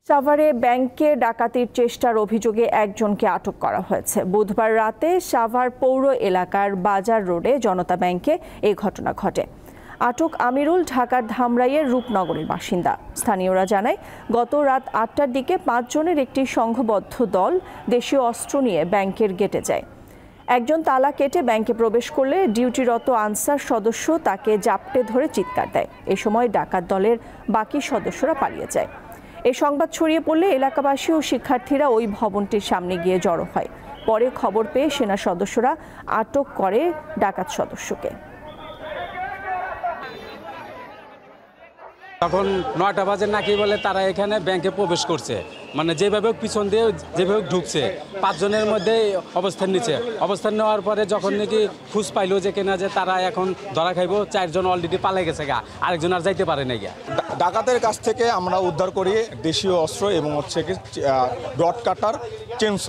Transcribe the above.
সাভারে ব্যাংকে ডাকাতির চেষ্টার অভিযোগে একজনকে আটক করা হয়েছে। বুধবার রাতে সাভার পৌর এলাকার বাজার রোডে জনতা ব্যাংকে এই ঘটনা ঘটে। আটক আমিরুল ঢাকার ধামরাইয়ের রূপনগরের বাসিন্দা। স্থানীয়রা জানায়, গত রাত ৮টার দিকে ৫ জনের একটি সংঘবদ্ধ দল দেশীয় অস্ত্র নিয়ে ব্যাংকের গেটে যায়। একজন তালা কেটে ব্যাংকে প্রবেশ করলে ডিউটিরত আনসার সদস্য তাকে জাপটে ধরে চিৎকার দেয়। এ সময় ডাকাত দলের বাকি সদস্যরা পালিয়ে যায়। এই সংবাদ ছড়িয়ে পড়লে এলাকাবাসী ও শিক্ষার্থীরা ওই ভবনটির সামনে গিয়ে জড়ো হয়। পরে খবর পেয়ে সেনা সদস্যরা আটক করে ডাকাত সদস্যকে। তখন ৯টা বাজে নাকি বলে তারা এখানে ব্যাংকে প্রবেশ করছে, মানে যেভাবে পিছন দিয়ে যেভাবে ঢুকছে। ৫ জনের মধ্যে অবস্থান নিচ্ছে। অবস্থান নেওয়ার পরে যখন নাকি খুঁজ পাইলো যে কেনা যে তারা এখন ধরা খাইব, 4 জন অলরেডি পালাই গেছে গা, আরেকজন আর যাইতে পারে না গিয়া। ডাকাতের কাছ থেকে আমরা উদ্ধার করি দেশীয় অস্ত্র এবং হচ্ছে কি রড কাটার, চেনস।